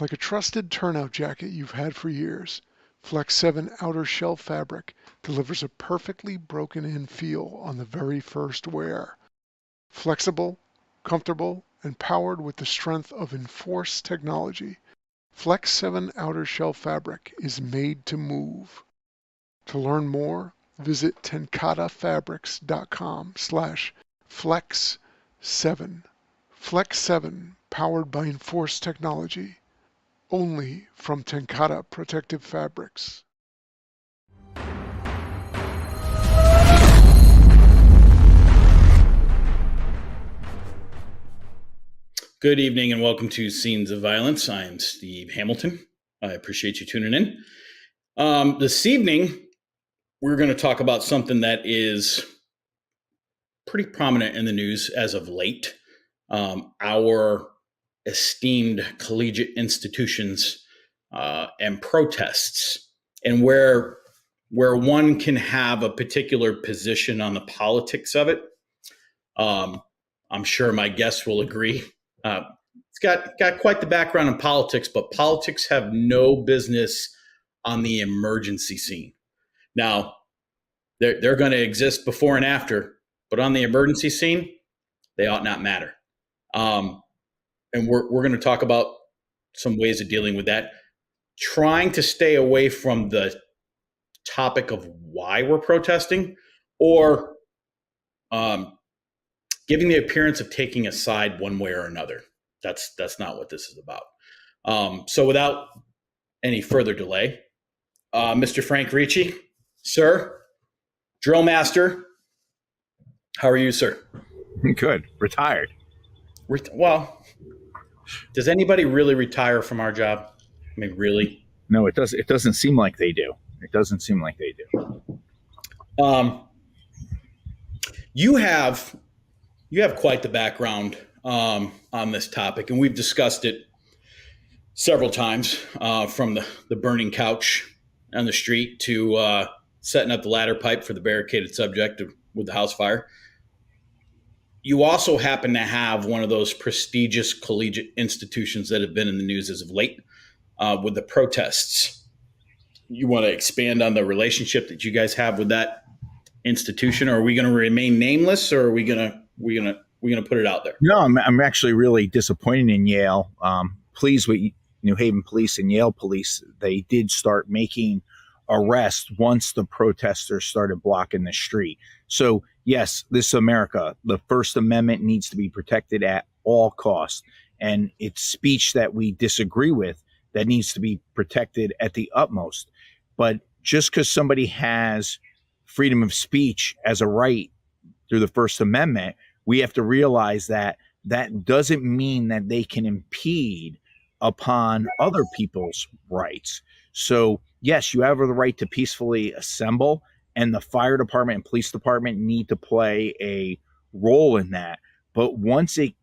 Like a trusted turnout jacket you've had for years, Flex 7 outer shell fabric delivers a perfectly broken-in feel on the very first wear. Flexible, comfortable, and powered with the strength of Enforce technology, Flex 7 outer shell fabric is made to move. To learn more, visit tenkatafabrics.com/flex7. Flex 7, powered by Enforce technology, only from Tenkata Protective Fabrics. Good evening and welcome to Scenes of Violence. I am Steve Hamilton. I appreciate you tuning in. This evening, we're going to talk about something that is pretty prominent in the news as of late. Our esteemed collegiate institutions and protests, and where one can have a particular position on the politics of it. I'm sure my guests will agree. It's got quite the background in politics, but politics have no business on the emergency scene. Now, they're going to exist before and after, but on the emergency scene, they ought not matter. And we're going to talk about some ways of dealing with that, trying to stay away from the topic of why we're protesting, or giving the appearance of taking a side one way or another. That's not what this is about. So without any further delay, Mr. Frank Ricci, sir, drill master, how are you, sir? Good. Retired. Well, does anybody really retire from our job? I mean, really? No, it does. It doesn't seem like they do. It doesn't seem like they do. You have quite the background on this topic, and we've discussed it several times, from the burning couch on the street to setting up the ladder pipe for the barricaded subject with the house fire. You also happen to have one of those prestigious collegiate institutions that have been in the news as of late, with the protests. You want to expand on the relationship that you guys have with that institution, or are we going to remain nameless, or are we going to put it out there? No, I'm actually really disappointed in Yale. Pleased with New Haven Police and Yale Police. They did start making arrests once the protesters started blocking the street. So yes, this is America. The First Amendment needs to be protected at all costs, and it's speech that we disagree with that needs to be protected at the utmost. But just because somebody has freedom of speech as a right through the First Amendment, we have to realize that that doesn't mean that they can impede upon other people's rights. So yes, you have the right to peacefully assemble, and the fire department and police department need to play a role in that. But once it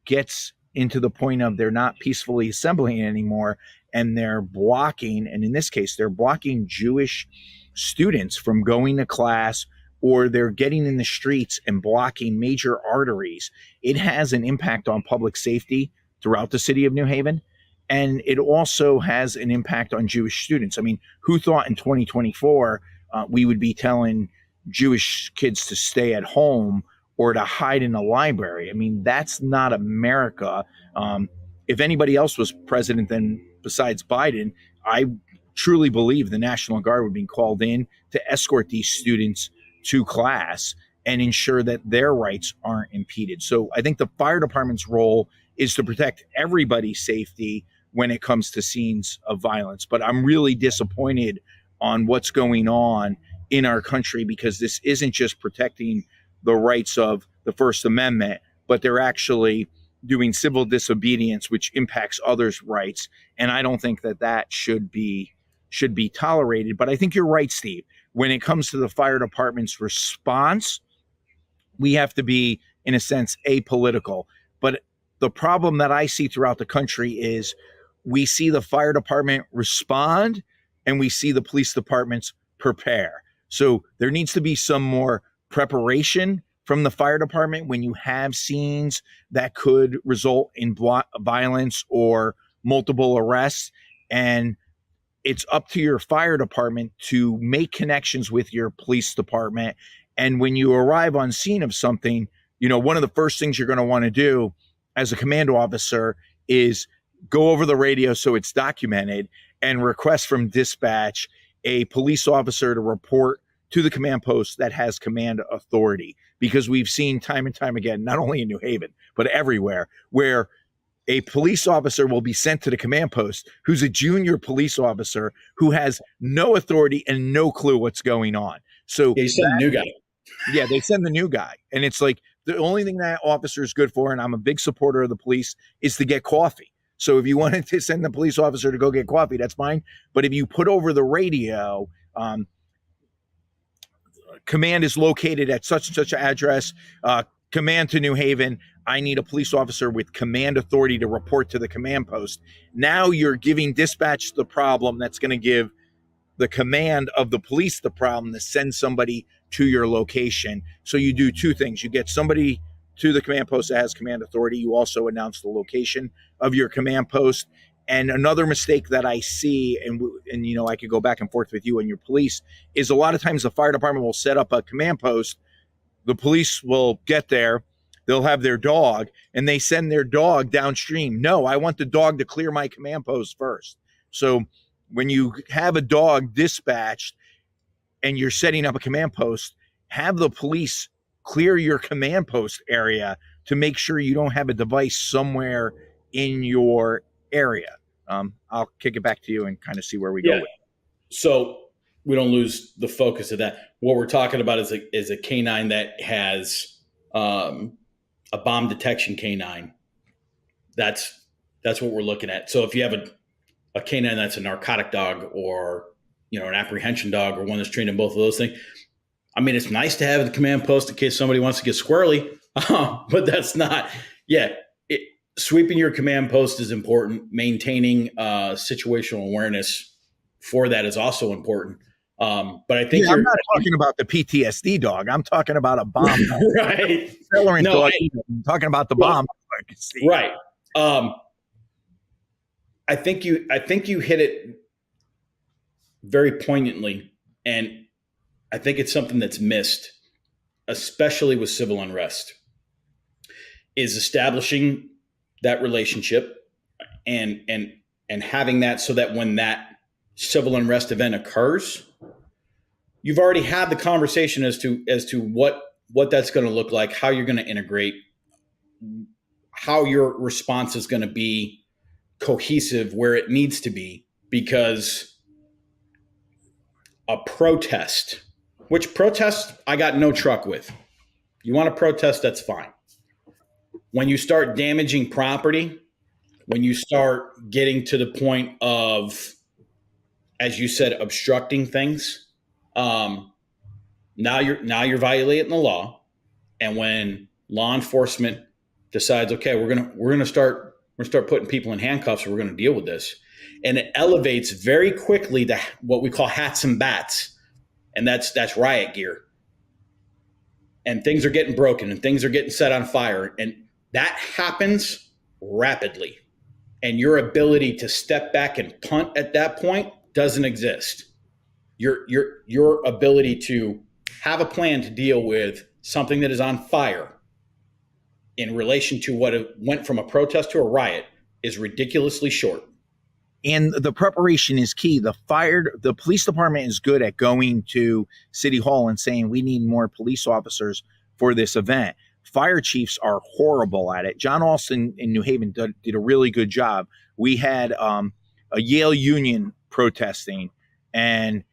gets into the point of they're not peacefully assembling anymore, and they're blocking, and in this case, they're blocking Jewish students from going to class, or they're getting in the streets and blocking major arteries, it has an impact on public safety throughout the city of New Haven. And it also has an impact on Jewish students. I mean, who thought in 2024 we would be telling Jewish kids to stay at home or to hide in a library? I mean, that's not America. If anybody else was president then besides Biden, I truly believe the National Guard would be called in to escort these students to class and ensure that their rights aren't impeded. So I think the fire department's role is to protect everybody's safety when it comes to scenes of violence. But I'm really disappointed on what's going on in our country, because this isn't just protecting the rights of the First Amendment, but they're actually doing civil disobedience, which impacts others' rights. And I don't think that that should be tolerated. But I think you're right, Steve. When it comes to the fire department's response, we have to be, in a sense, apolitical. But the problem that I see throughout the country is we see the fire department respond and we see the police departments prepare. So there needs to be some more preparation from the fire department when you have scenes that could result in violence or multiple arrests, and it's up to your fire department to make connections with your police department. And when you arrive on scene of something, one of the first things you're going to want to do as a commando officer is go over the radio so it's documented and request from dispatch a police officer to report to the command post that has command authority. Because we've seen time and time again, not only in New Haven, but everywhere, where a police officer will be sent to the command post who's a junior police officer who has no authority and no clue what's going on. So you send a new guy. Yeah, they send the new guy. And it's like the only thing that officer is good for, and I'm a big supporter of the police, is to get coffee. So if you wanted to send the police officer to go get coffee, that's fine. But if you put over the radio, command is located at such and such an address, command to New Haven, I need a police officer with command authority to report to the command post. Now you're giving dispatch the problem that's going to give the command of the police the problem to send somebody to your location. So you do two things. You get somebody to the command post that has command authority. You also announce the location of your command post. And another mistake that I see, and I could go back and forth with you and your police, is a lot of times the fire department will set up a command post. The police will get there. They'll have their dog, and they send their dog downstream. No, I want the dog to clear my command post first. So when you have a dog dispatched and you're setting up a command post, have the police clear your command post area to make sure you don't have a device somewhere in your area. I'll kick it back to you and kind of see where we go with it. So we don't lose the focus of that. What we're talking about is a canine that has a bomb detection canine. That's what we're looking at. So if you have a canine that's a narcotic dog, or an apprehension dog, or one that's trained in both of those things, I mean, it's nice to have the command post in case somebody wants to get squirrely, but that's not. Sweeping your command post is important. Maintaining situational awareness for that is also important. But I think I'm not talking about the PTSD dog. I'm talking about a bomb. Right. Dog. I'm talking about the bomb. Right. I think you hit it very poignantly, and I think it's something that's missed, especially with civil unrest, is establishing that relationship and having that so that when that civil unrest event occurs, you've already had the conversation as to what that's going to look like, how you're going to integrate, how your response is going to be cohesive where it needs to be. Because a protest, which protest I got no truck with. You want to protest, that's fine. When you start damaging property, when you start getting to the point of, as you said, obstructing things, now you're violating the law. And when law enforcement decides, okay, we're gonna start putting people in handcuffs, or we're gonna deal with this, and it elevates very quickly to what we call hats and bats, and that's riot gear. And things are getting broken, and things are getting set on fire, and that happens rapidly. And your ability to step back and punt at that point doesn't exist. Your ability to have a plan to deal with something that is on fire in relation to what went from a protest to a riot is ridiculously short. And the preparation is key. The police department is good at going to City Hall and saying, we need more police officers for this event. Fire chiefs are horrible at it. John Alston in New Haven did a really good job. We had a Yale Union protesting, and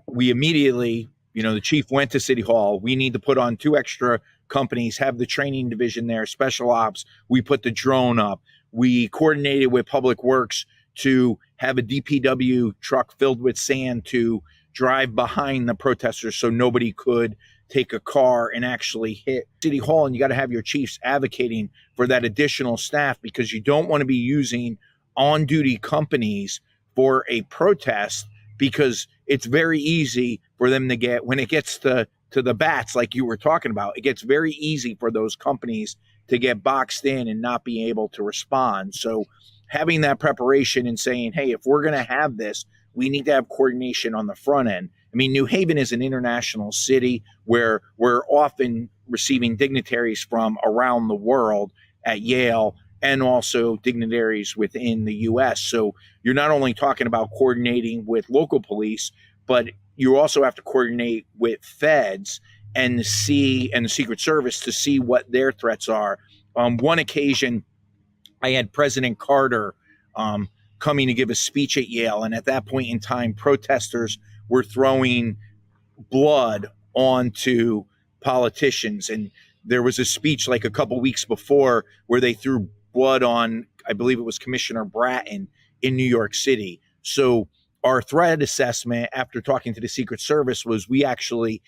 we immediately, the chief went to City Hall. We need to put on 2 extra companies, have the training division there, special ops. We put the drone up. We coordinated with Public Works to have a DPW truck filled with sand to drive behind the protesters so nobody could take a car and actually hit City Hall. And you got to have your chiefs advocating for that additional staff, because you don't want to be using on-duty companies for a protest, because it's very easy for them to get, when it gets to the bats, like you were talking about, it gets very easy for those companies to get boxed in and not be able to respond. So having that preparation and saying, hey, if we're going to have this, we need to have coordination on the front end. I mean, New Haven is an international city where we're often receiving dignitaries from around the world at Yale and also dignitaries within the U.S. So you're not only talking about coordinating with local police, but you also have to coordinate with feds and the Secret Service to see what their threats are. On one occasion, I had President Carter coming to give a speech at Yale, and at that point in time, protesters were throwing blood onto politicians. And there was a speech like a couple weeks before where they threw blood on, I believe it was Commissioner Bratton in New York City. So our threat assessment after talking to the Secret Service was we actually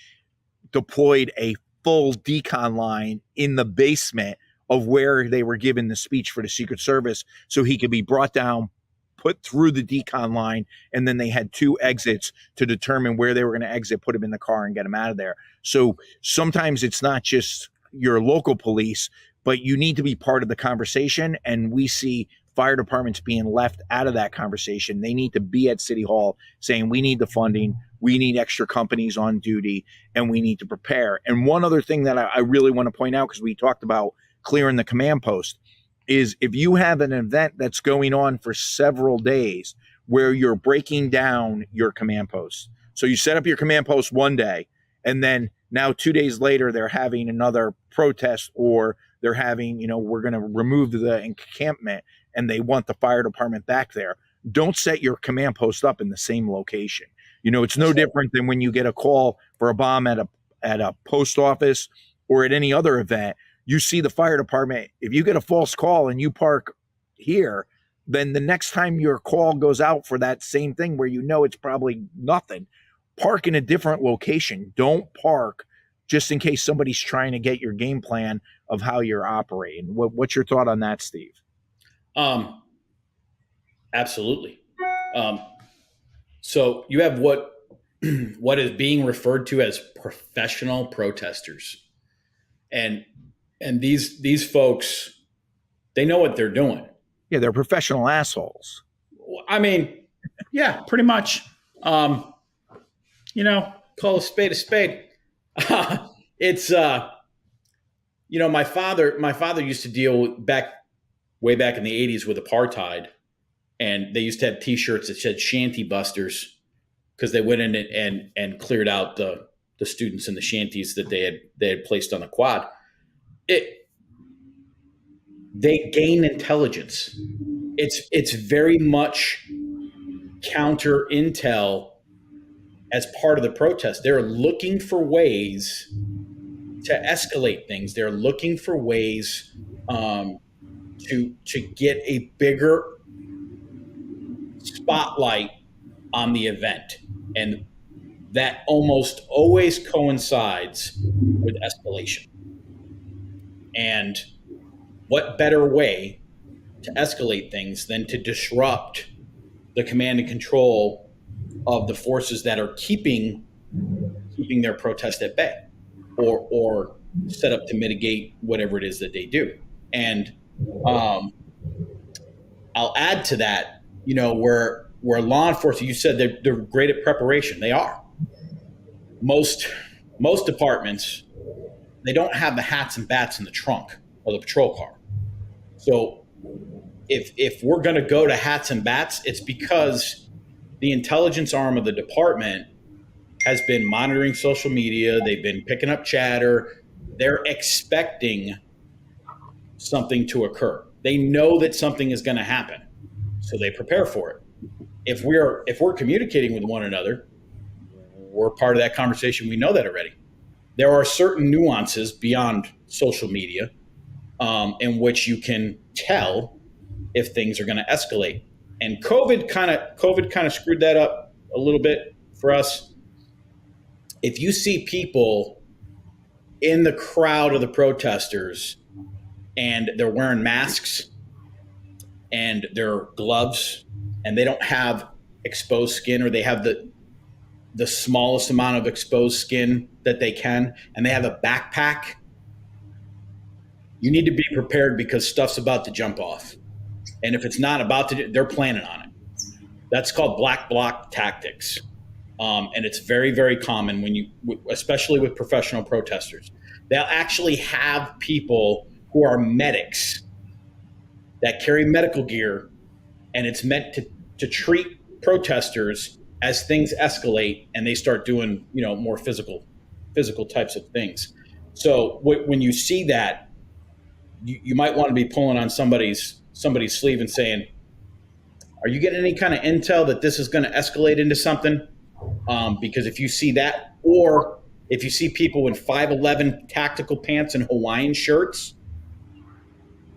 deployed a full decon line in the basement of where they were given the speech for the Secret Service so he could be brought down, put through the decon line, and then they had 2 exits to determine where they were going to exit, put him in the car and get him out of there. So sometimes it's not just your local police, but you need to be part of the conversation. And we see fire departments being left out of that conversation. They need to be at City Hall saying, we need the funding, we need extra companies on duty, and we need to prepare. And one other thing that I really want to point out, because we talked about clearing the command post, is if you have an event that's going on for several days where you're breaking down your command post. So you set up your command post one day, and then now 2 days later, they're having another protest, or they're having, we're going to remove the encampment and they want the fire department back there. Don't set your command post up in the same location. It's no different than when you get a call for a bomb at a post office or at any other event. You see the fire department. If you get a false call and you park here, then the next time your call goes out for that same thing where it's probably nothing, park in a different location. Don't park just in case somebody's trying to get your game plan of how you're operating. What's your thought on that, Steve? Absolutely. So you have what is being referred to as professional protesters. And these folks, they know what they're doing. Yeah, they're professional assholes. I mean, yeah, pretty much. Call a spade a spade. It's my father used to deal way back in the 80s with apartheid, and they used to have T-shirts that said "Shanty Busters" because they went in and cleared out the students in the shanties that they had placed on the quad. They gain intelligence. It's very much counter intel as part of the protest. They're looking for ways to escalate things. They're looking for ways to get a bigger spotlight on the event. And that almost always coincides with escalation. And what better way to escalate things than to disrupt the command and control of the forces that are keeping their protest at bay, or set up to mitigate whatever it is that they do. And I'll add to that, where law enforcement, you said they're great at preparation. They are. Most departments, they don't have the hats and bats in the trunk of the patrol car. So if we're going to go to hats and bats, it's because the intelligence arm of the department has been monitoring social media. They've been picking up chatter. They're expecting something to occur. They know that something is going to happen, so they prepare for it. If we're communicating with one another, we're part of that conversation. We know that already. There are certain nuances beyond social media in which you can tell if things are going to escalate. And COVID kind of screwed that up a little bit for us. If you see people in the crowd of the protesters and they're wearing masks and their gloves and they don't have exposed skin, or they have the smallest amount of exposed skin that they can, and they have a backpack, you need to be prepared because stuff's about to jump off. And if it's not about to, they're planning on it. That's called black bloc tactics. And it's very, very common when you, especially with professional protesters. They'll actually have people who are medics that carry medical gear, and it's meant to treat protesters as things escalate and they start doing, more physical types of things. So when you see that, you might want to be pulling on somebody's sleeve and saying, are you getting any kind of intel that this is going to escalate into something? Because if you see that, or if you see people in 5'11" tactical pants and Hawaiian shirts,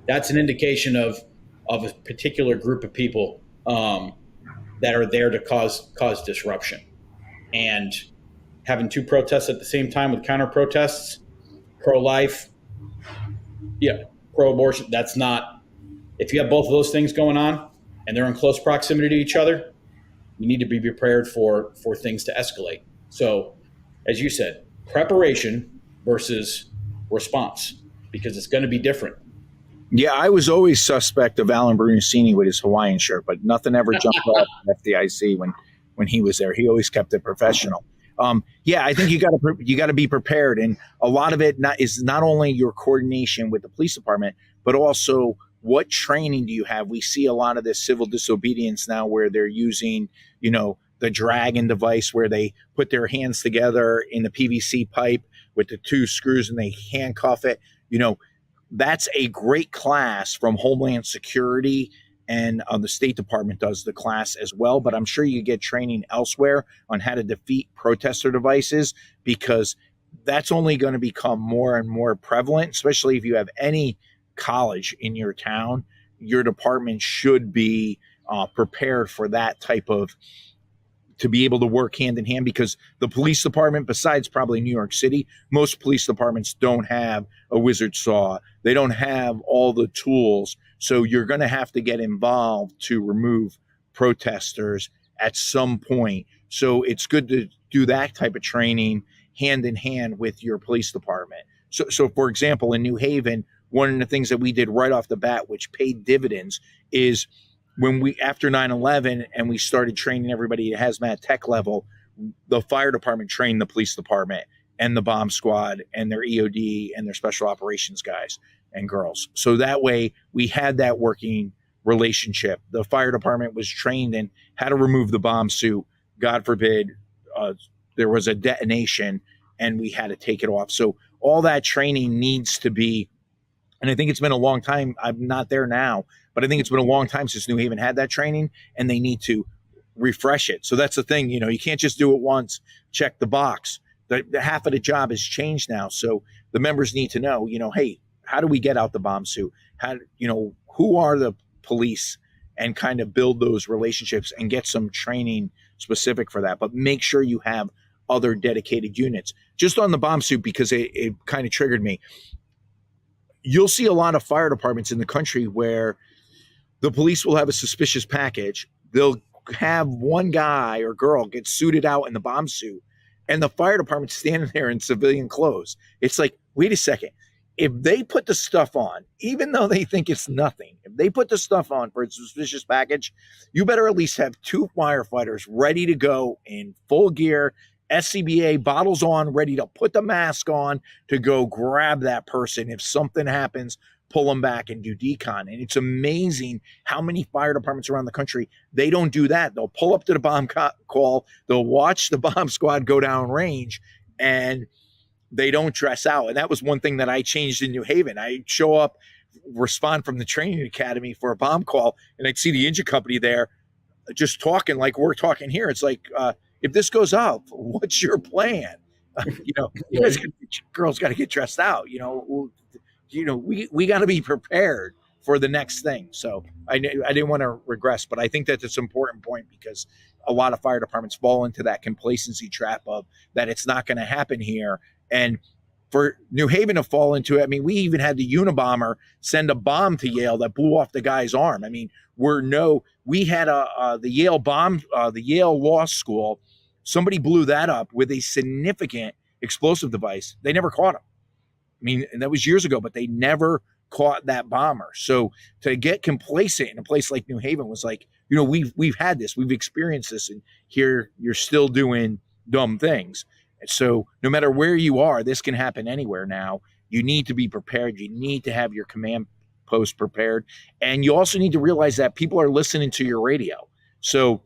that's an indication of a particular group of people that are there to cause disruption. And having two protests at the same time with counter protests, pro-life, pro-abortion, that's not, if you have both of those things going on and they're in close proximity to each other, you need to be prepared for things to escalate. So, as you said, preparation versus response, because it's going to be different. Yeah, I was always suspect of Alan Brunacini with his Hawaiian shirt, but nothing ever jumped off FDIC when he was there. He always kept it professional. I think you got to be prepared, and a lot of it is not only your coordination with the police department, but also what training do you have? We see a lot of this civil disobedience now, where they're using, the dragon device, where they put their hands together in the PVC pipe with the two screws and they handcuff it. That's a great class from Homeland Security, and the State Department does the class as well. But I'm sure you get training elsewhere on how to defeat protester devices, because that's only going to become more and more prevalent, especially if you have any college in your town. Your department should be prepared for that type of, to be able to work hand in hand, because the police department, besides probably New York City, most police departments don't have a wizard saw. They don't have all the tools. So you're going to have to get involved to remove protesters at some point. So it's good to do that type of training hand in hand with your police department. So for example, in New Haven, one of the things that we did right off the bat, which paid dividends, is when after 9/11 and we started training everybody at hazmat tech level, the fire department trained the police department and the bomb squad and their EOD and their special operations guys and girls. So that way we had that working relationship. The fire department was trained in how to remove the bomb suit. God forbid there was a detonation and we had to take it off. So all that training needs to be, and I think it's been a long time. I'm not there now, but I think it's been a long time since New Haven had that training, and they need to refresh it. So that's the thing, you can't just do it once, check the box. The half of the job has changed now. So the members need to know, hey, how do we get out the bomb suit? Who are the police, and kind of build those relationships and get some training specific for that. But make sure you have other dedicated units. Just on the bomb suit, because it kind of triggered me. You'll see a lot of fire departments in the country where the police will have a suspicious package. They'll have one guy or girl get suited out in the bomb suit, and the fire department's standing there in civilian clothes. It's like, wait a second. If they put the stuff on, even though they think it's nothing, if they put the stuff on for a suspicious package, you better at least have two firefighters ready to go in full gear, SCBA bottles on, ready to put the mask on to go grab that person. If something happens, pull them back and do decon. And it's amazing how many fire departments around the country, they don't do that. They'll pull up to the bomb call, they'll watch the bomb squad go down range, and they don't dress out. And that was one thing that I changed in New Haven. I show up, respond from the training academy for a bomb call, and I'd see the engine company there just talking like we're talking here. It's like, if this goes up, what's your plan? Girls got to get dressed out. We got to be prepared for the next thing. So I didn't want to regress, but I think that it's an important point, because a lot of fire departments fall into that complacency trap of that it's not going to happen here. And for New Haven to fall into it, I mean, we even had the Unabomber send a bomb to Yale that blew off the guy's arm. I mean, we had the Yale bomb, the Yale Law School. Somebody blew that up with a significant explosive device. They never caught him. I mean, and that was years ago, but they never caught that bomber. So to get complacent in a place like New Haven was like, we've had this, we've experienced this, and here you're still doing dumb things. And so no matter where you are, this can happen anywhere now. You need to be prepared. You need to have your command post prepared. And you also need to realize that people are listening to your radio. So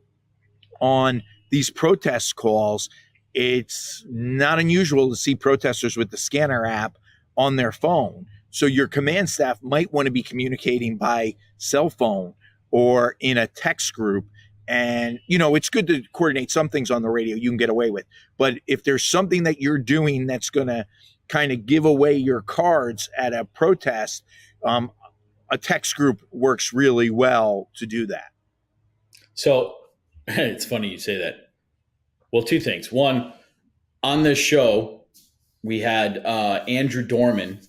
on these protest calls, it's not unusual to see protesters with the scanner app on their phone. So your command staff might want to be communicating by cell phone or in a text group. And, it's good to coordinate some things on the radio you can get away with. But if there's something that you're doing that's going to kind of give away your cards at a protest, a text group works really well to do that. So it's funny you say that. Well, two things. One, on this show, we had Andrew Dorman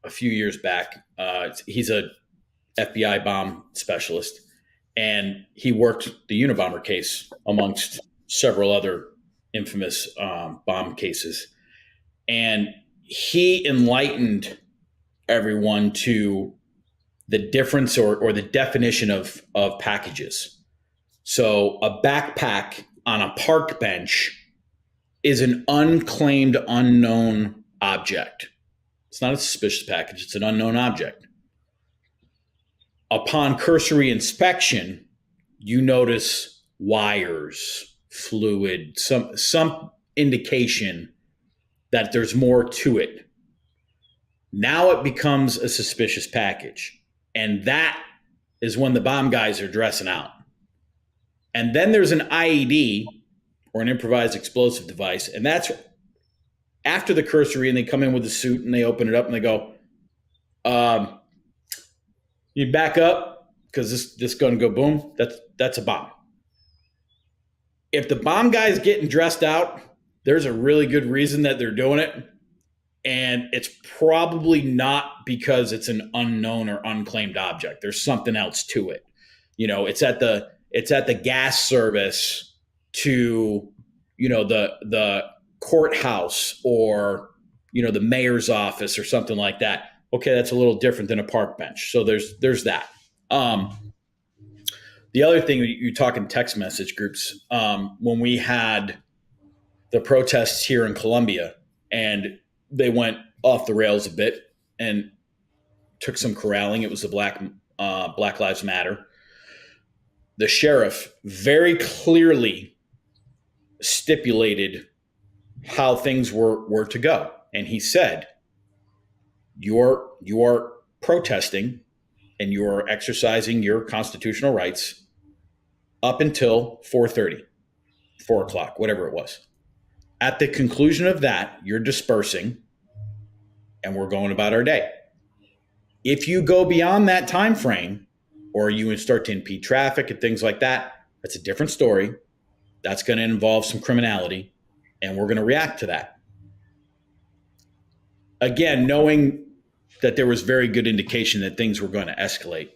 a few years back. He's a FBI bomb specialist, and he worked the Unabomber case amongst several other infamous bomb cases. And he enlightened everyone to the difference or the definition of packages. So a backpack on a park bench is an unclaimed, unknown object. It's not a suspicious package. It's an unknown object. Upon cursory inspection, you notice wires, fluid, some indication that there's more to it. Now it becomes a suspicious package. And that is when the bomb guys are dressing out. And then there's an IED, or an improvised explosive device, and that's after the cursory, and they come in with a suit and they open it up and they go, you back up because this gun go boom. That's a bomb. If the bomb guy's getting dressed out, there's a really good reason that they're doing it. And it's probably not because it's an unknown or unclaimed object. There's something else to it. It's at the gas service to, the courthouse or, the mayor's office or something like that. Okay, that's a little different than a park bench. So there's that. The other thing, you talk in text message groups, when we had the protests here in Columbia and they went off the rails a bit and took some corralling. It was the Black Lives Matter. The sheriff very clearly stipulated how things were to go. And he said, you're protesting and you're exercising your constitutional rights up until 4:30, 4 o'clock, whatever it was. At the conclusion of that, you're dispersing and we're going about our day. If you go beyond that time frame, or you start to impede traffic and things like that, that's a different story. That's going to involve some criminality, and we're going to react to that. Again, knowing that there was very good indication that things were going to escalate.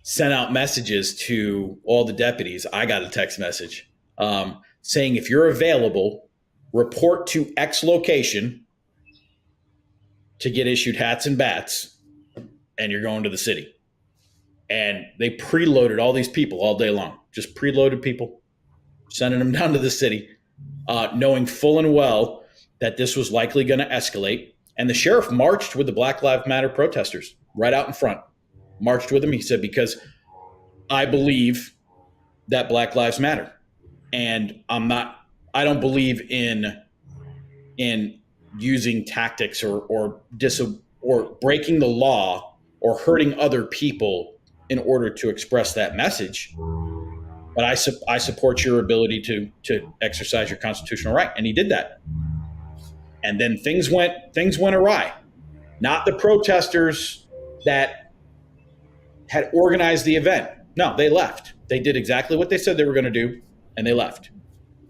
Sent out messages to all the deputies. I got a text message saying, if you're available, report to X location to get issued hats and bats, and you're going to the city. And they preloaded all these people all day long, just preloaded people, sending them down to the city, knowing full and well that this was likely going to escalate. And the sheriff marched with the Black Lives Matter protesters right out in front, marched with them. He said, because I believe that Black Lives Matter. And I don't believe in using tactics or breaking the law or hurting other people in order to express that message. But I support your ability to exercise your constitutional right. And he did that. And then things went awry. Not the protesters that had organized the event. No, they left. They did exactly what they said they were going to do, and they left.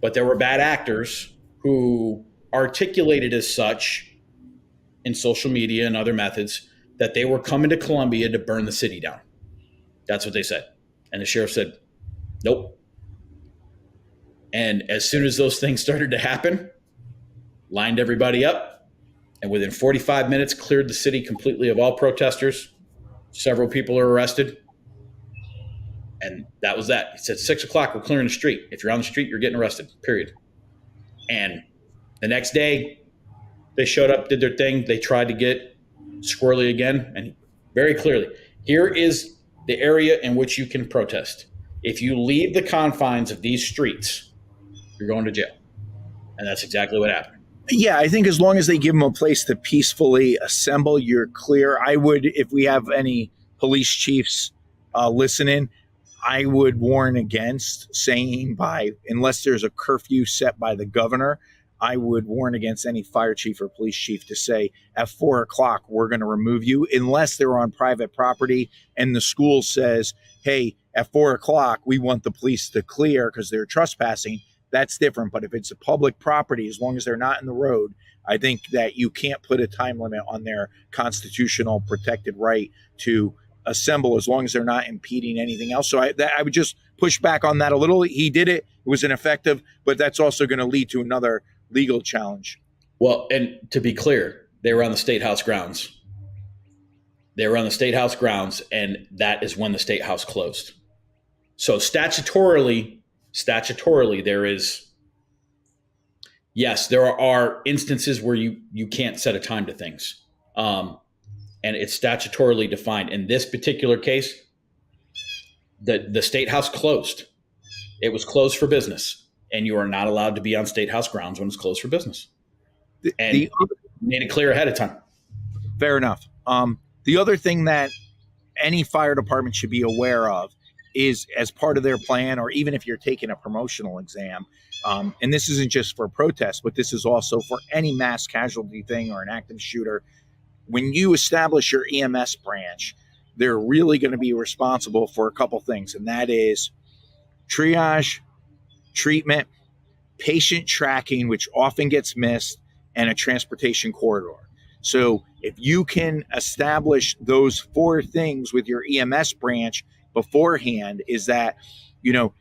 But there were bad actors who articulated as such in social media and other methods that they were coming to Columbia to burn the city down. That's what they said. And the sheriff said, nope. And as soon as those things started to happen, lined everybody up, and within 45 minutes cleared the city completely of all protesters. Several people are arrested. And that was that. He said, 6 o'clock, we're clearing the street. If you're on the street, you're getting arrested, period. And the next day, they showed up, did their thing. They tried to get squirrely again. And very clearly, here is the area in which you can protest. If you leave the confines of these streets, you're going to jail. And that's exactly what happened. Yeah, I think as long as they give them a place to peacefully assemble, you're clear. I would, if we have any police chiefs listening, I would warn against saying unless there's a curfew set by the governor, I would warn against any fire chief or police chief to say at 4 o'clock, we're going to remove you, unless they're on private property and the school says, hey, at 4 o'clock, we want the police to clear because they're trespassing. That's different. But if it's a public property, as long as they're not in the road, I think that you can't put a time limit on their constitutional protected right to assemble as long as they're not impeding anything else. So I would just push back on that a little. He did it. It was ineffective, but that's also going to lead to another legal challenge. Well, and to be clear, they were on the State House grounds. They were on the State House grounds, and that is when the State House closed. So statutorily, there is, yes, there are instances where you can't set a time to things. And it's statutorily defined. In this particular case, the State House closed. It was closed for business, and you are not allowed to be on State House grounds when it's closed for business. And made it clear ahead of time. Fair enough. The other thing that any fire department should be aware of is, as part of their plan, or even if you're taking a promotional exam, and this isn't just for protests, but this is also for any mass casualty thing or an active shooter. When you establish your EMS branch, they're really going to be responsible for a couple things, and that is triage, treatment, patient tracking, which often gets missed, and a transportation corridor. So if you can establish those 4 things with your EMS branch beforehand, is that, if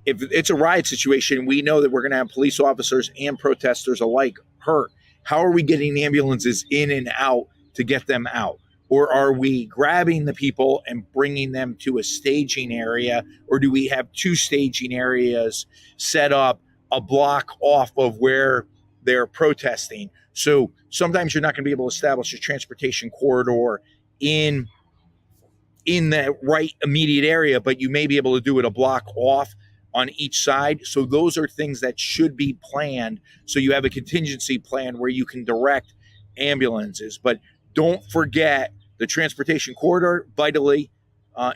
it's a riot situation, we know that we're going to have police officers and protesters alike hurt. How are we getting ambulances in and out to get them out? Or are we grabbing the people and bringing them to a staging area? Or do we have 2 staging areas set up a block off of where they're protesting? So sometimes you're not going to be able to establish a transportation corridor in that right immediate area, but you may be able to do it a block off on each side. So those are things that should be planned. So you have a contingency plan where you can direct ambulances. But don't forget the transportation corridor, vitally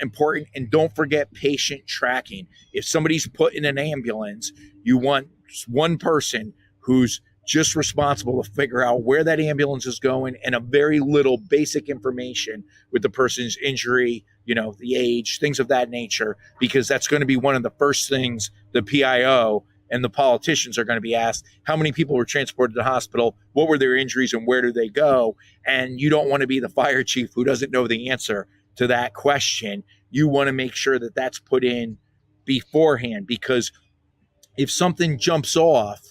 important. And don't forget patient tracking. If somebody's put in an ambulance, you want one person who's just responsible to figure out where that ambulance is going and a very little basic information with the person's injury, the age, things of that nature, because that's going to be one of the first things the PIO and the politicians are going to be asked. How many people were transported to the hospital? What were their injuries and where do they go? And you don't want to be the fire chief who doesn't know the answer to that question. You want to make sure that that's put in beforehand, because if something jumps off,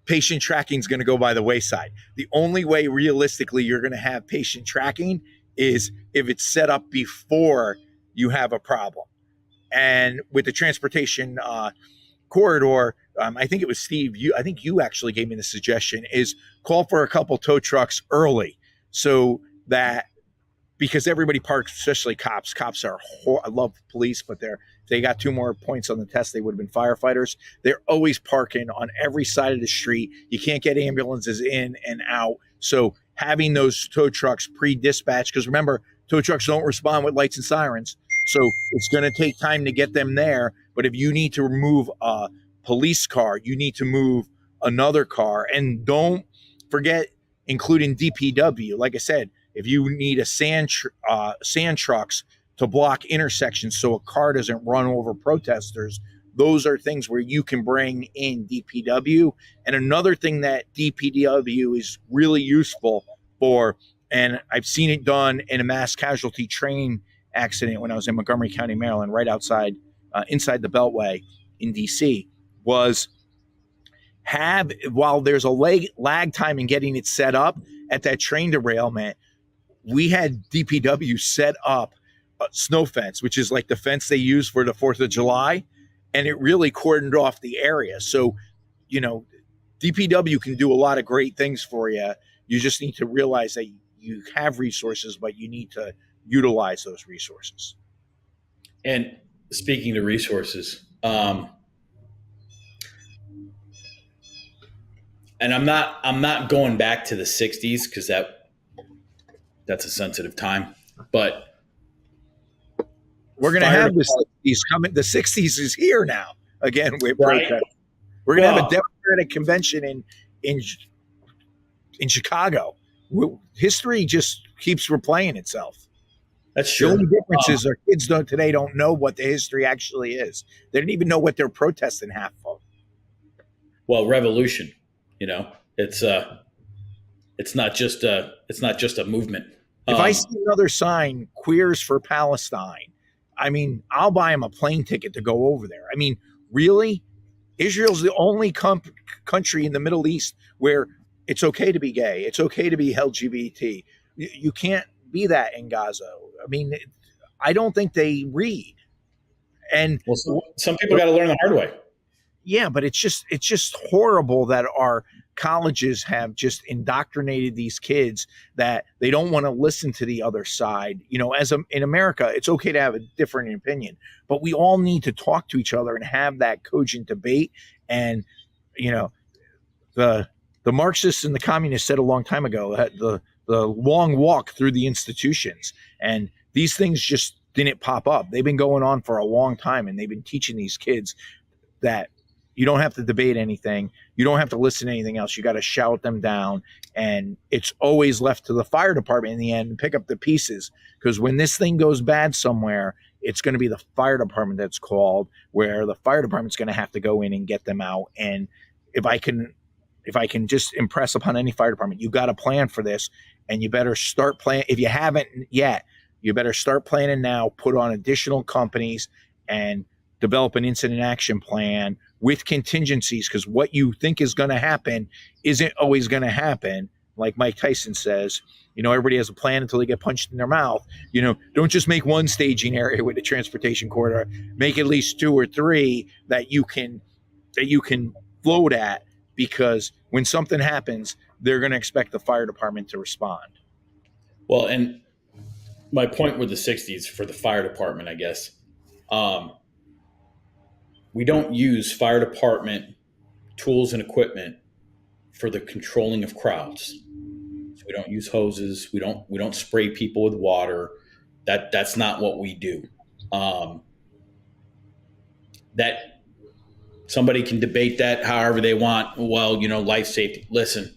patient tracking is going to go by the wayside. The only way realistically you're going to have patient tracking is if it's set up before you have a problem. And with the transportation corridor, I think it was Steve, I think you actually gave me the suggestion, is call for a couple tow trucks early, so that, because everybody parks, especially cops. Cops are, I love police, but they got 2 more points on the test, they would have been firefighters. They're always parking on every side of the street. You can't get ambulances in and out. So having those tow trucks pre-dispatched, because remember, tow trucks don't respond with lights and sirens. So it's going to take time to get them there. But if you need to remove a police car, you need to move another car. And don't forget including DPW. Like I said, if you need a sand trucks to block intersections so a car doesn't run over protesters, those are things where you can bring in DPW. And another thing that DPW is really useful for, and I've seen it done in a mass casualty train accident when I was in Montgomery County, Maryland, right outside, inside the Beltway in DC, was while there's a lag time in getting it set up at that train derailment, we had DPW set up a snow fence, which is like the fence they use for the 4th of July. And it really cordoned off the area. So, DPW can do a lot of great things for you. You just need to realize that you have resources, but you need to utilize those resources. And speaking to resources, and I'm not going back to the 60s because that's a sensitive time, but we're going to have the 60s coming. The 60s is here now. Again, we're right. We're going to have a Democratic convention in Chicago. History just keeps replaying itself. That's true. The only difference is our kids today don't know what the history actually is. They don't even know what they're protesting half of. Well, revolution, it's not just a movement. If I see another sign, Queers for Palestine, I'll buy them a plane ticket to go over there. Really? Israel's the only country in the Middle East where it's okay to be gay. It's okay to be LGBT. You can't be that in Gaza. I don't think they read. And some people got to learn the hard way. Yeah, but it's just horrible that our colleges have just indoctrinated these kids that they don't want to listen to the other side. In America, it's okay to have a different opinion, but we all need to talk to each other and have that cogent debate. And the Marxists and the communists said a long time ago that the long walk through the institutions, and these things just didn't pop up. They've been going on for a long time, and they've been teaching these kids that you don't have to debate anything. You don't have to listen to anything else. You got to shout them down. And it's always left to the fire department in the end to pick up the pieces. Because when this thing goes bad somewhere, it's going to be the fire department that's called, where the fire department's going to have to go in and get them out. And if I can just impress upon any fire department, you got to plan for this, and you better start planning. If you haven't yet, you better start planning now, put on additional companies and develop an incident action plan with contingencies, because what you think is going to happen isn't always going to happen. Like Mike Tyson says, everybody has a plan until they get punched in their mouth. Don't just make one staging area with the transportation corridor. Make at least 2 or 3 that you can float at, because when something happens, they're going to expect the fire department to respond. Well, and my point with the 60s for the fire department, I guess, we don't use fire department tools and equipment for the controlling of crowds. So we don't use hoses. We don't spray people with water. That's not what we do. That somebody can debate that however they want. Well, life safety. Listen,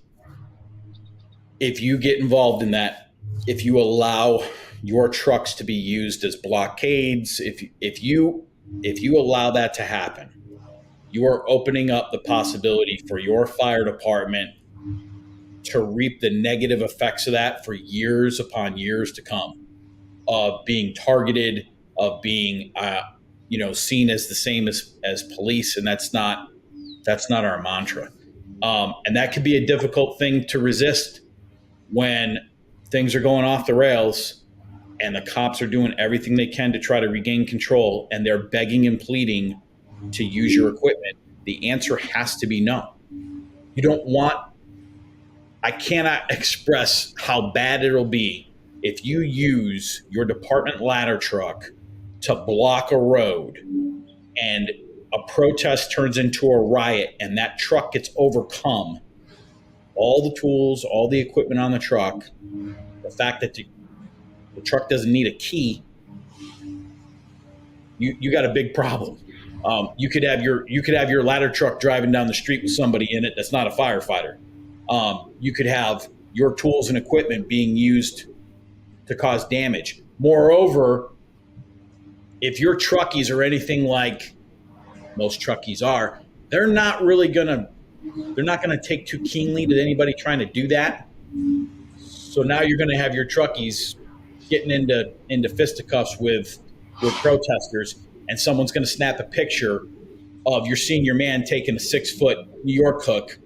if you get involved in that, if you allow your trucks to be used as blockades, if you allow that to happen, you are opening up the possibility for your fire department to reap the negative effects of that for years upon years to come, of being targeted, of being seen as the same as police, and that's not our mantra. And that could be a difficult thing to resist when things are going off the rails and the cops are doing everything they can to try to regain control, and they're begging and pleading to use your equipment. The answer has to be no. I cannot express how bad it'll be if you use your department ladder truck to block a road and a protest turns into a riot and that truck gets overcome. All the tools, all the equipment on the truck, the fact that the truck doesn't need a key, you got a big problem. You could have your ladder truck driving down the street with somebody in it that's not a firefighter. You could have your tools and equipment being used to cause damage. Moreover, if your truckies are anything like most truckies are, they're not gonna take too keenly to anybody trying to do that. So now you're gonna have your truckies getting into fisticuffs with protesters, and someone's gonna snap a picture of your senior man taking a 6-foot New York hook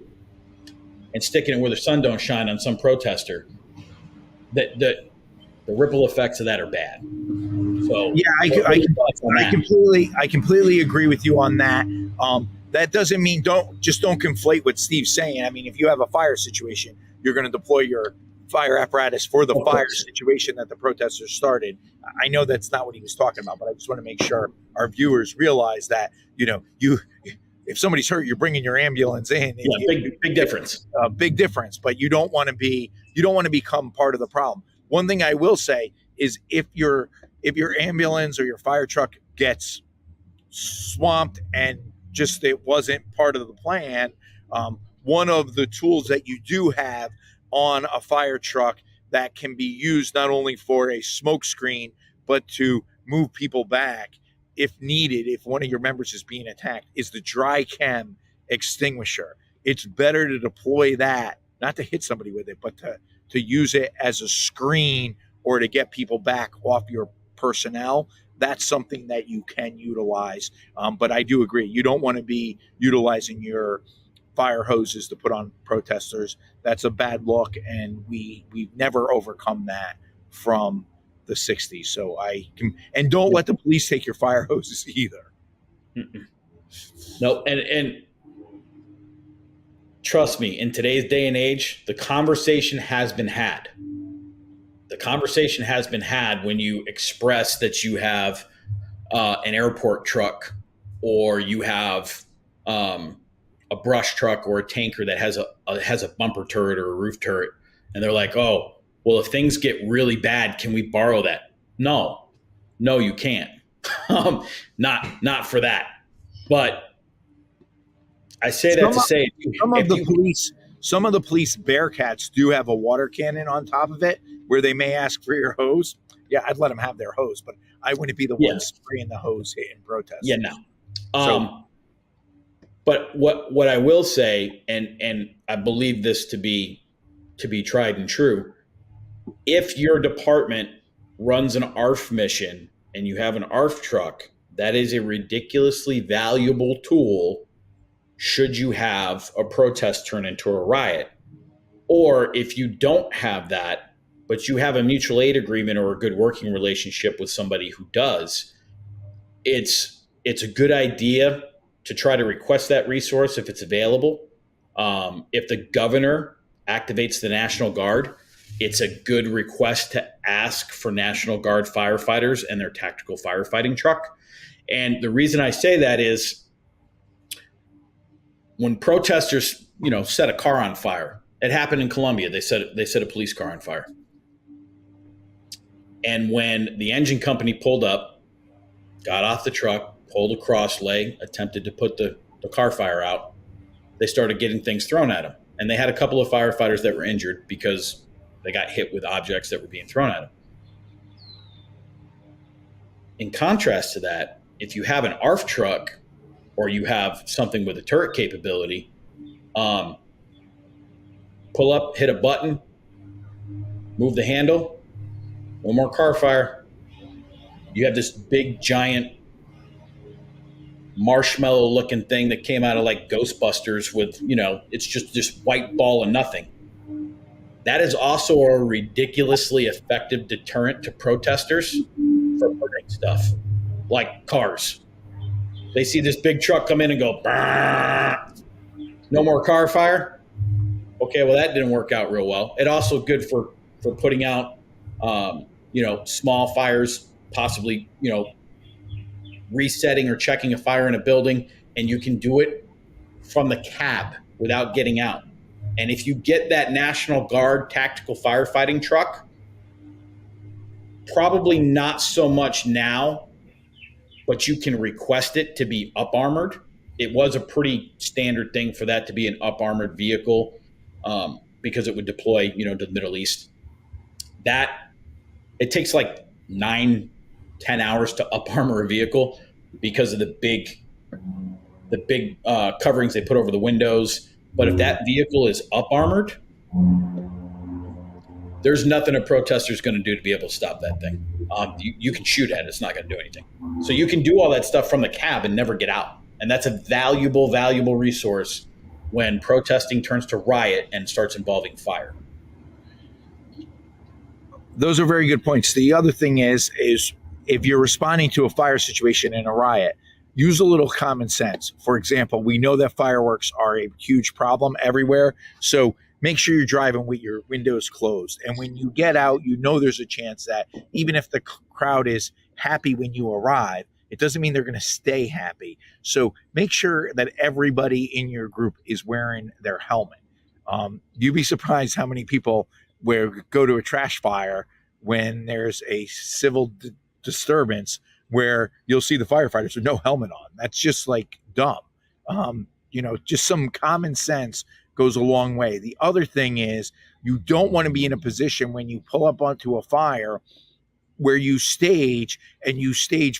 and sticking it where the sun don't shine on some protester, the ripple effects of that are bad. So yeah, I completely agree with you on that. That doesn't mean don't conflate what Steve's saying. I mean, if you have a fire situation, you're going to deploy your fire apparatus for the fire situation that the protesters started. I know that's not what he was talking about, but I just want to make sure our viewers realize that, if somebody's hurt, you're bringing your ambulance in. Big difference. Big difference. But you don't want to become part of the problem. One thing I will say is if your ambulance or your fire truck gets swamped and just it wasn't part of the plan, one of the tools that you do have on a fire truck that can be used not only for a smoke screen but to move people back if needed, if one of your members is being attacked, is the dry chem extinguisher. It's better to deploy that, not to hit somebody with it, but to use it as a screen or to get people back off your personnel. That's something that you can utilize. But I do agree, you don't want to be utilizing your fire hoses to put on protesters. That's a bad look, and we've never overcome that from the 60s. So don't let the police take your fire hoses either. No, and trust me, in today's day and age, the conversation has been had. The conversation has been had when you express that you have an airport truck, or you have a brush truck or a tanker that has a bumper turret or a roof turret, and they're like, "Oh, well, if things get really bad, can we borrow that?" No, you can't. Not for that. But I say that to say some of the police Bearcats do have a water cannon on top of it where they may ask for your hose. Yeah, I'd let them have their hose, but I wouldn't be the one spraying the hose in protest. Yeah, no. But what I will say, and I believe this to be tried and true, if your department runs an ARF mission and you have an ARF truck, that is a ridiculously valuable tool should you have a protest turn into a riot. Or if you don't have that, but you have a mutual aid agreement or a good working relationship with somebody who does, it's a good idea to try to request that resource if it's available. If the governor activates the National Guard, it's a good request to ask for National Guard firefighters and their tactical firefighting truck. And the reason I say that is when protesters, set a car on fire. It happened in Colombia. They set a police car on fire. And when the engine company pulled up, got off the truck, pulled a cross leg, attempted to put the car fire out, they started getting things thrown at them. And they had a couple of firefighters that were injured because they got hit with objects that were being thrown at them. In contrast to that, if you have an ARF truck or you have something with a turret capability, pull up, hit a button, move the handle, one more car fire. You have this big, giant, marshmallow-looking thing that came out of like Ghostbusters with, it's just this white ball of nothing. That is also a ridiculously effective deterrent to protesters for burning stuff, like cars. They see this big truck come in and go, "Bah! No more car fire." Okay, well, that didn't work out real well. It also good for putting out, small fires, possibly, resetting or checking a fire in a building, and you can do it from the cab without getting out. And if you get that National Guard tactical firefighting truck, probably not so much now, but you can request it to be up armored. It was a pretty standard thing for that to be an up armored vehicle because it would deploy, to the Middle East. That it takes like 9-10 hours to up armor a vehicle because of the big coverings they put over the windows. But if that vehicle is up armored, there's nothing a protester is going to do to be able to stop that thing. You can shoot at it. It's not going to do anything. So you can do all that stuff from the cab and never get out. And that's a valuable, valuable resource when protesting turns to riot and starts involving fire. Those are very good points. The other thing is if you're responding to a fire situation in a riot, use a little common sense. For example, we know that fireworks are a huge problem everywhere. So make sure you're driving with your windows closed. And when you get out, you know there's a chance that even if the crowd is happy when you arrive, it doesn't mean they're going to stay happy. So make sure that everybody in your group is wearing their helmet. You'd be surprised how many people go to a trash fire when there's a civil disturbance where you'll see the firefighters with no helmet on. That's just like dumb. Just some common sense goes a long way. The other thing is you don't want to be in a position when you pull up onto a fire where you stage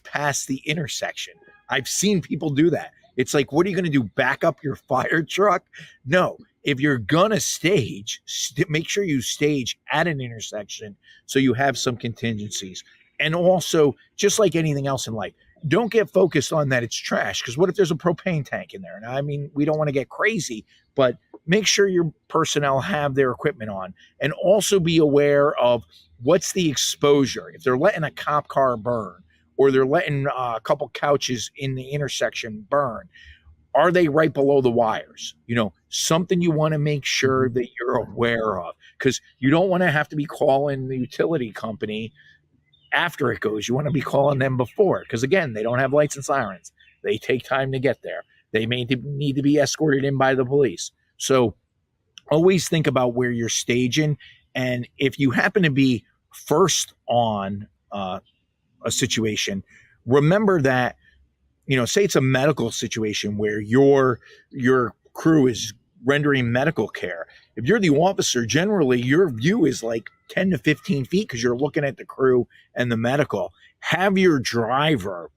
past the intersection. I've seen people do that. It's like, what are you going to do? Back up your fire truck? No. If you're going to stage, make sure you stage at an intersection so you have some contingencies. And also, just like anything else in life, don't get focused on that it's trash, because what if there's a propane tank in there? Now, I mean, we don't want to get crazy, but make sure your personnel have their equipment on, and also be aware of what's the exposure. If they're letting a cop car burn, or they're letting a couple couches in the intersection burn, are they right below the wires? Something you want to make sure that you're aware of, because you don't want to have to be calling the utility company after it goes. You want to be calling them before, because again, they don't have lights and sirens. They take time to get there. They may need to be escorted in by the police. So always think about where you're staging. And if you happen to be first on a situation, remember that, say it's a medical situation where your crew is rendering medical care. If you're the officer, generally your view is like 10 to 15 feet because you're looking at the crew and the medical. Have your driver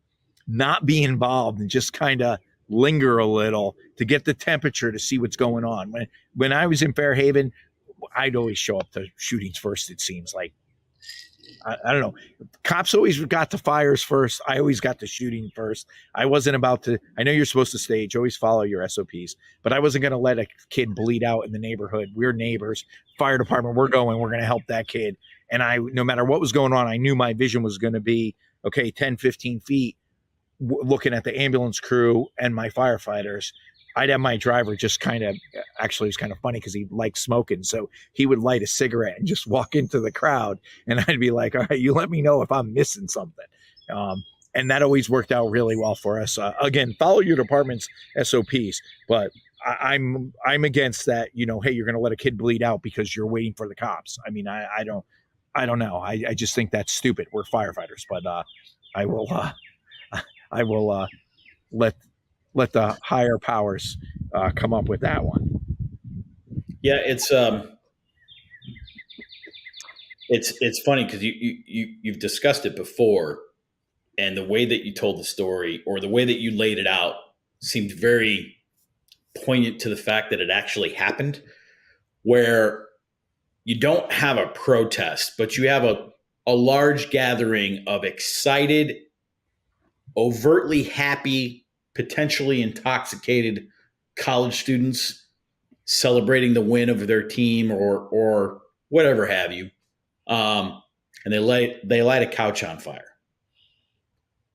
not be involved and just kind of linger a little to get the temperature to see what's going on. When I was in Fairhaven, I'd always show up to shootings first, it seems like. I don't know. Cops always got the fires first. I always got the shooting first. I wasn't about to. I know you're supposed to stage, always follow your SOPs, but I wasn't going to let a kid bleed out in the neighborhood. We're neighbors, fire department. We're going to help that kid. And no matter what was going on, I knew my vision was going to be, 10, 15 feet, looking at the ambulance crew and my firefighters. I'd have my driver just actually it was kind of funny because he liked smoking. So he would light a cigarette and just walk into the crowd. And I'd be like, all right, you let me know if I'm missing something. And that always worked out really well for us. Again, follow your department's SOPs, but I'm against that, hey, you're going to let a kid bleed out because you're waiting for the cops. I mean, I don't know. I just think that's stupid. We're firefighters, but I will let the higher powers come up with that one. Yeah, it's funny because you've discussed it before, and the way that you told the story or the way that you laid it out seemed very poignant to the fact that it actually happened, where you don't have a protest, but you have a large gathering of excited, overtly happy, potentially intoxicated college students celebrating the win of their team or whatever have you. And they light a couch on fire.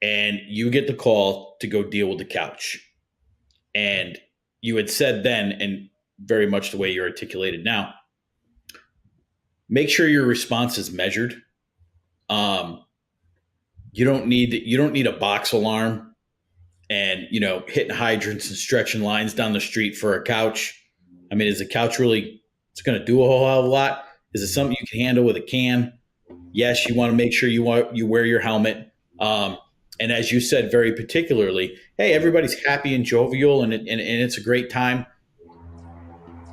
And you get the call to go deal with the couch. And you had said then, and very much the way you're articulated now, make sure your response is measured. You don't need a box alarm and, hitting hydrants and stretching lines down the street for a couch. I mean, is the couch really, it's going to do a whole hell of a lot? Is it something you can handle with a can? Yes, you want to make sure you wear your helmet. And as you said, very particularly, hey, everybody's happy and jovial and it's a great time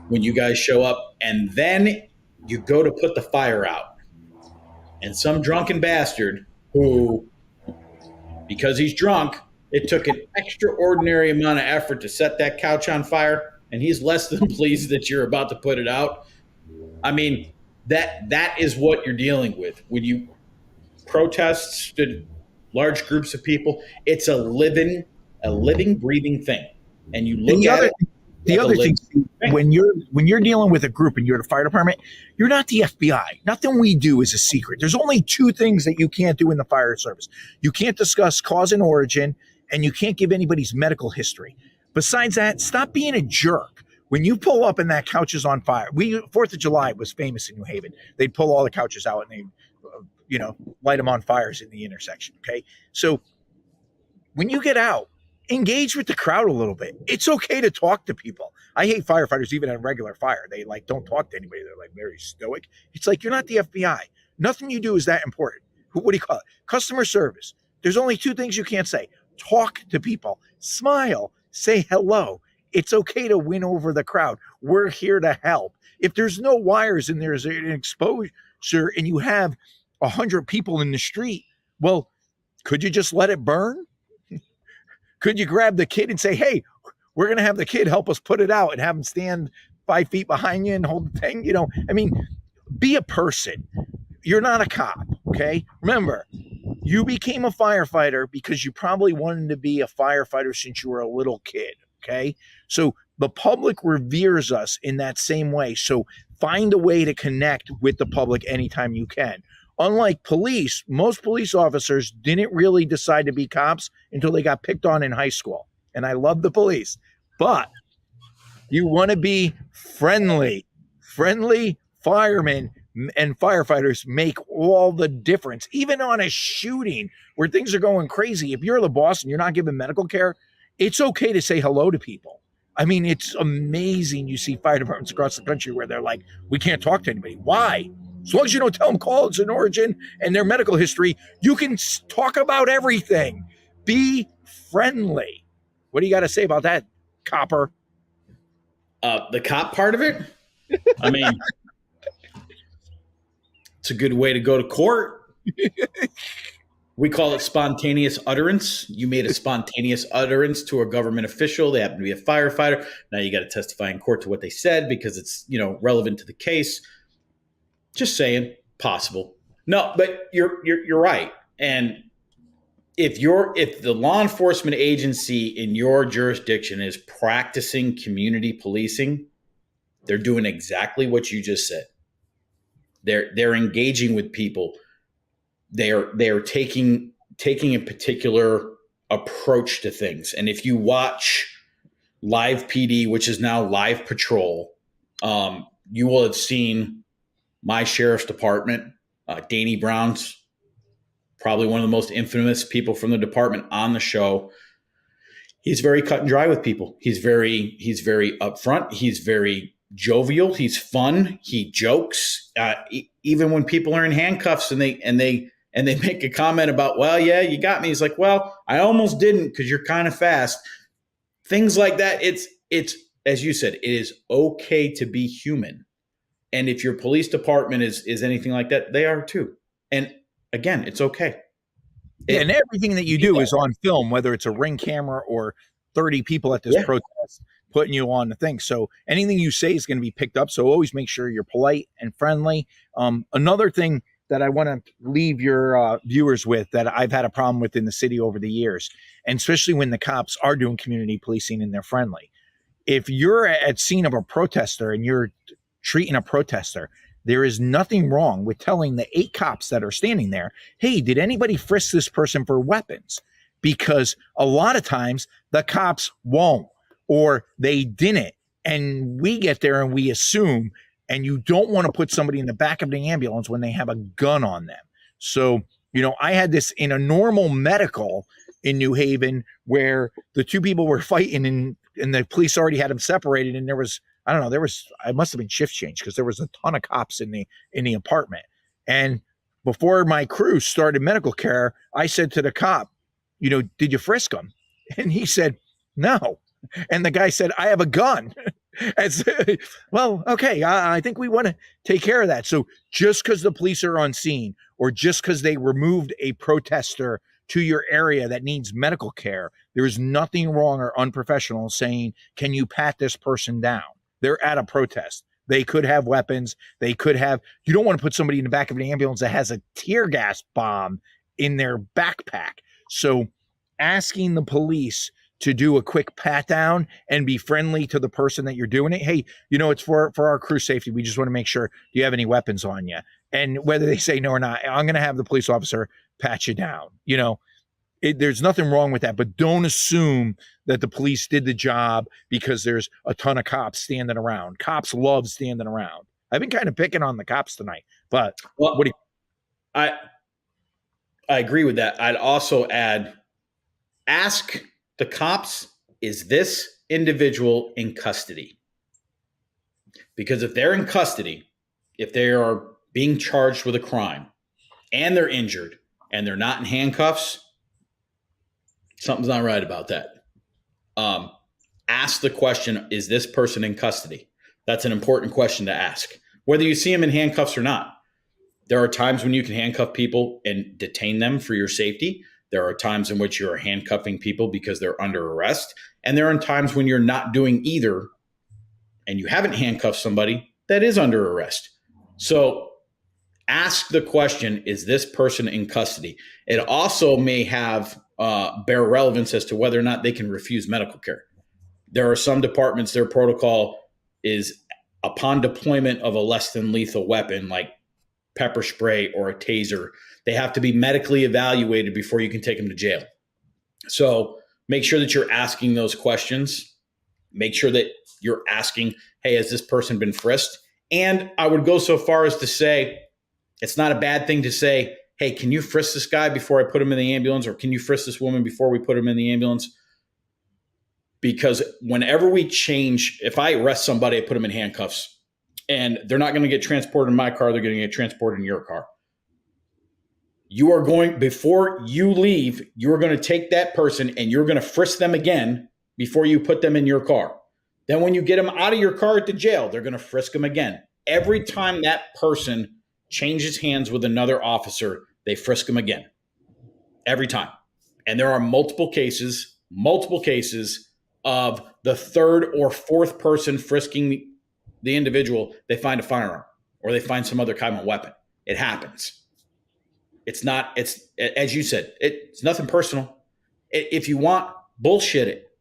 when you guys show up. And then you go to put the fire out. And some drunken bastard who, because he's drunk, it took an extraordinary amount of effort to set that couch on fire, and he's less than pleased that you're about to put it out. I mean, that is what you're dealing with. When you protest to large groups of people, it's a living, a living, breathing thing. And you And look at it the like a other thing, living thing. when you're dealing with a group and you're the fire department, you're not the FBI. Nothing we do is a secret. There's only two things that you can't do in the fire service. You can't discuss cause and origin, and you can't give anybody's medical history. Besides that, stop being a jerk. When you pull up and that couch is on fire, 4th of July was famous in New Haven. They'd pull all the couches out and they, light them on fires in the intersection. Okay, so when you get out, engage with the crowd a little bit. It's okay to talk to people. I hate firefighters, even on regular fire. They don't talk to anybody. They're very stoic. It's you're not the FBI. Nothing you do is that important. What do you call it? Customer service. There's only two things you can't say. Talk to people, smile, say hello. It's okay to win over the crowd. We're here to help. If there's no wires and there's an exposure and you have 100 people in the street, well, could you just let it burn? Could you grab the kid and say, hey, we're going to have the kid help us put it out and have him stand 5 feet behind you and hold the thing? Be a person. You're not a cop, okay? Remember, you became a firefighter because you probably wanted to be a firefighter since you were a little kid, okay? So the public reveres us in that same way. So find a way to connect with the public anytime you can. Unlike police, most police officers didn't really decide to be cops until they got picked on in high school. And I love the police, but you want to be friendly. Friendly firemen and firefighters make all the difference. Even on a shooting where things are going crazy, if you're the boss and you're not giving medical care, it's okay to say hello to people. It's amazing. You see fire departments across the country where they're we can't talk to anybody. Why? As long as you don't tell them cause and origin and their medical history, you can talk about everything. Be friendly. What do you got to say about that, copper? The cop part of it? It's a good way to go to court. We call it spontaneous utterance. You made a spontaneous utterance to a government official. They happen to be a firefighter. Now you got to testify in court to what they said because it's, relevant to the case. Just saying, possible. No, but you're right. And if the law enforcement agency in your jurisdiction is practicing community policing, they're doing exactly what you just said. They're engaging with people. They're taking a particular approach to things. And if you watch Live PD, which is now Live Patrol, you will have seen my sheriff's department, Danny Brown's probably one of the most infamous people from the department on the show. He's very cut and dry with people. He's very upfront. He's very jovial. He's fun. He jokes. Even when people are in handcuffs and they make a comment about, well, yeah, you got me. He's like, well, I almost didn't because you're kind of fast. Things like that. It's as you said, it is okay to be human. And if your police department is anything like that, they are too. And again, it's okay. And everything that you do is on film, whether it's a Ring camera or 30 people at this protest putting you on the thing. So anything you say is going to be picked up. So always make sure you're polite and friendly. Another thing that I want to leave your viewers with that I've had a problem with in the city over the years, and especially when the cops are doing community policing and they're friendly. If you're at scene of a protester and you're treating a protester, there is nothing wrong with telling the 8 cops that are standing there, hey, did anybody frisk this person for weapons? Because a lot of times the cops won't, or they didn't. And we get there and we assume, and you don't want to put somebody in the back of the ambulance when they have a gun on them. So, I had this in a normal medical in New Haven where the 2 people were fighting and the police already had them separated. And I must have been shift change because there was a ton of cops in the apartment. And before my crew started medical care, I said to the cop, did you frisk him? And he said, no. And the guy said, I have a gun. Well, okay, I think we want to take care of that. So just because the police are on scene or just because they removed a protester to your area that needs medical care, there is nothing wrong or unprofessional saying, can you pat this person down? They're at a protest. They could have weapons. You don't want to put somebody in the back of an ambulance that has a tear gas bomb in their backpack. So asking the police to do a quick pat down and be friendly to the person that you're doing it. Hey, it's for our crew safety. We just want to make sure, do you have any weapons on you? And whether they say no or not, I'm going to have the police officer pat you down. There's nothing wrong with that, but don't assume that the police did the job because there's a ton of cops standing around. Cops love standing around. I've been kind of picking on the cops tonight, but what do you? I agree with that. I'd also add, ask the cops, is this individual in custody? Because if they're in custody, if they are being charged with a crime and they're injured and they're not in handcuffs, something's not right about that. Ask the question, is this person in custody? That's an important question to ask, whether you see them in handcuffs or not. There are times when you can handcuff people and detain them for your safety. There are times in which you're handcuffing people because they're under arrest. And there are times when you're not doing either and you haven't handcuffed somebody that is under arrest. So ask the question, is this person in custody? It also may have bear relevance as to whether or not they can refuse medical care. There are some departments, their protocol is upon deployment of a less than lethal weapon like pepper spray or a taser, they have to be medically evaluated before you can take them to jail. So make sure that you're asking those questions. Make sure that you're asking, hey, has this person been frisked? And I would go so far as to say, it's not a bad thing to say, hey, can you frisk this guy before I put him in the ambulance? Or can you frisk this woman before we put him in the ambulance? Because whenever we change, if I arrest somebody, I put them in handcuffs, and they're not going to get transported in my car, they're going to get transported in your car. You are going, before you leave, you're going to take that person and you're going to frisk them again before you put them in your car. Then when you get them out of your car at the jail, they're going to frisk them again. Every time that person changes hands with another officer, they frisk them again. Every time. And there are multiple cases of the third or fourth person frisking the individual, they find a firearm or they find some other kind of weapon. It happens. It's as you said, it's nothing personal. If you want, bullshit it.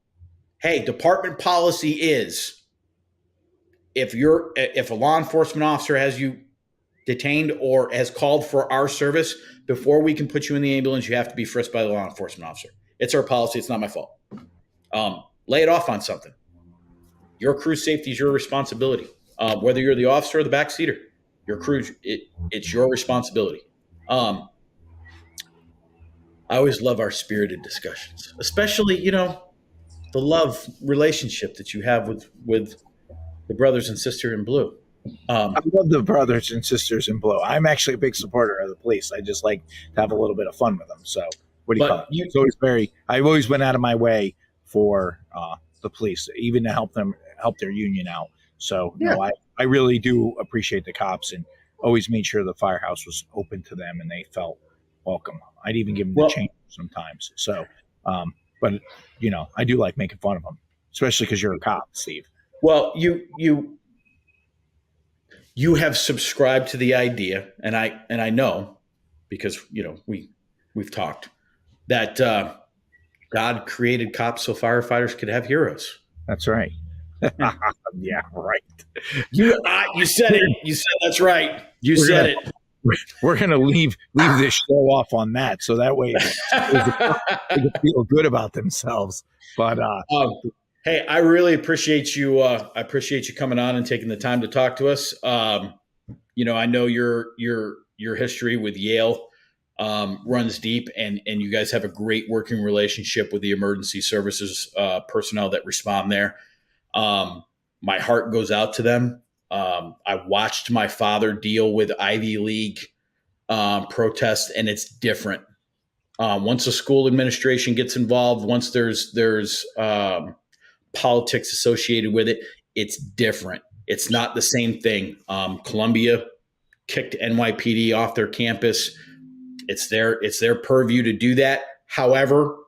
Hey, department policy is if a law enforcement officer has you detained or has called for our service, before we can put you in the ambulance, you have to be frisked by the law enforcement officer. It's our policy. It's not my fault. Lay it off on something. Your crew safety is your responsibility. Whether you're the officer or the backseater, your crew, it's your responsibility. I always love our spirited discussions, especially, the love relationship that you have with the brothers and sister in blue. I love the brothers and sisters in blue. I'm actually a big supporter of the police. I just like to have a little bit of fun with them. So what do you call it? I've always went out of my way for the police, even to help their union out. So yeah. No, I really do appreciate the cops and always made sure the firehouse was open to them and they felt welcome. I'd even give them the change sometimes. So, but I do like making fun of them, especially because you're a cop, Steve. Well, you have subscribed to the idea, and I know because we've talked that God created cops so firefighters could have heroes. That's right. Yeah, right. You said it. You said that's right. We're gonna leave this show off on that, so that way they can feel good about themselves. But hey, I really appreciate you. I appreciate you coming on and taking the time to talk to us. I know your history with Yale runs deep, and you guys have a great working relationship with the emergency services personnel that respond there. My heart goes out to them. I watched my father deal with Ivy League protests, and it's different. Once a school administration gets involved, once there's politics associated with it, it's different. It's not the same thing. Columbia kicked NYPD off their campus. It's their purview to do that. However,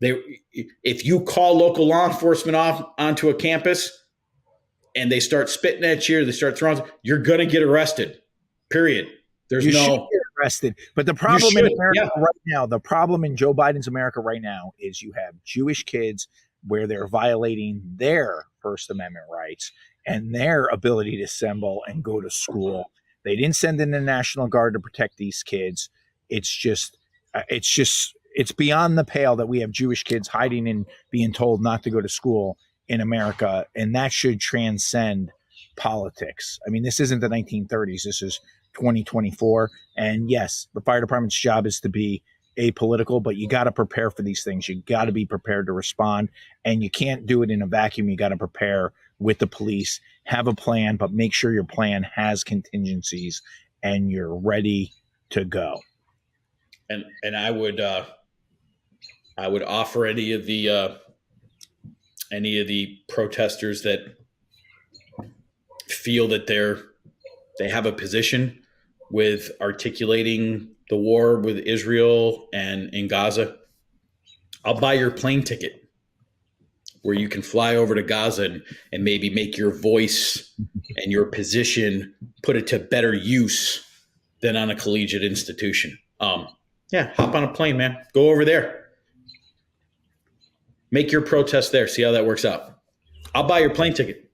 if you call local law enforcement onto a campus and they start spitting at you, they start throwing, you're going to get arrested. Period. There's you no should get arrested. But the problem in should, America yeah. right now, the problem in Joe Biden's America right now is you have Jewish kids where they're violating their First Amendment rights and their ability to assemble and go to school. They didn't send in the National Guard to protect these kids. It's beyond the pale that we have Jewish kids hiding and being told not to go to school in America, and that should transcend politics. I mean, this isn't the 1930s. This is 2024. And yes, the fire department's job is to be apolitical, but you got to prepare for these things. You got to be prepared to respond, and you can't do it in a vacuum. You got to prepare with the police, have a plan, but make sure your plan has contingencies and you're ready to go. And I would offer any of the protesters that feel that they have a position with articulating the war with Israel and in Gaza, I'll buy your plane ticket where you can fly over to Gaza and maybe make your voice and your position, put it to better use than on a collegiate institution. Yeah, hop on a plane, man. Go over there. Make your protest there. See how that works out. I'll buy your plane ticket.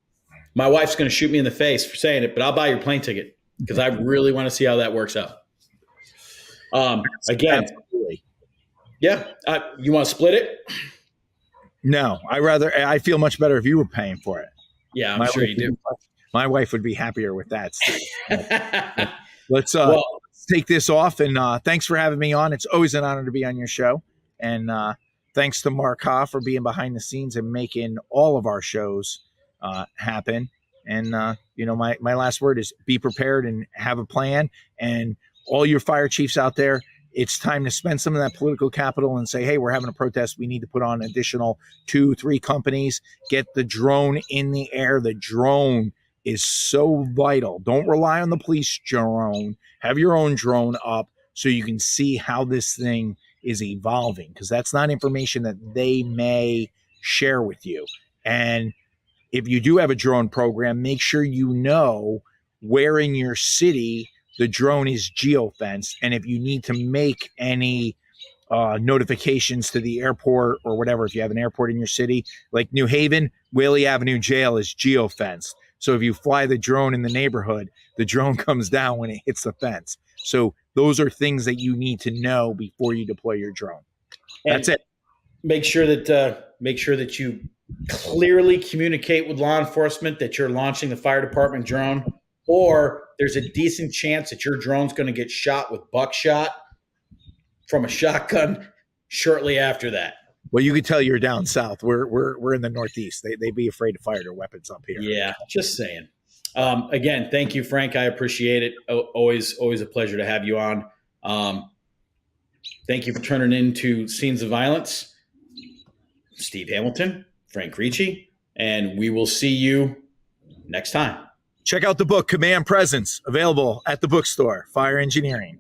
My wife's going to shoot me in the face for saying it, but I'll buy your plane ticket because I really want to see how that works out. Again, absolutely. Yeah. You want to split it? No, I feel much better if you were paying for it. Yeah, I'm sure you do. My wife would be happier with that. Let's take this off, and thanks for having me on. It's always an honor to be on your show. And thanks to Mark Ha for being behind the scenes and making all of our shows happen. And, my last word is be prepared and have a plan. And all your fire chiefs out there, it's time to spend some of that political capital and say, hey, we're having a protest. We need to put on additional 2-3 companies, get the drone in the air. The drone is so vital. Don't rely on the police drone. Have your own drone up so you can see how this thing is evolving, because that's not information that they may share with you. And if you do have a drone program, make sure you know where in your city the drone is geofenced. And if you need to make any notifications to the airport or whatever, if you have an airport in your city, like New Haven, Whaley Avenue Jail is geofenced. So if you fly the drone in the neighborhood, the drone comes down when it hits the fence. So those are things that you need to know before you deploy your drone. That's it. Make sure that you clearly communicate with law enforcement that you're launching the fire department drone, or there's a decent chance that your drone's going to get shot with buckshot from a shotgun shortly after that. Well, you can tell you're down south. We're in the Northeast. They'd be afraid to fire their weapons up here. Yeah, just saying. Again, thank you, Frank. I appreciate it. Always a pleasure to have you on. Thank you for turning into Scenes of Violence. Steve Hamilton, Frank Ricci, and we will see you next time. Check out the book, Command Presence, available at the bookstore, Fire Engineering.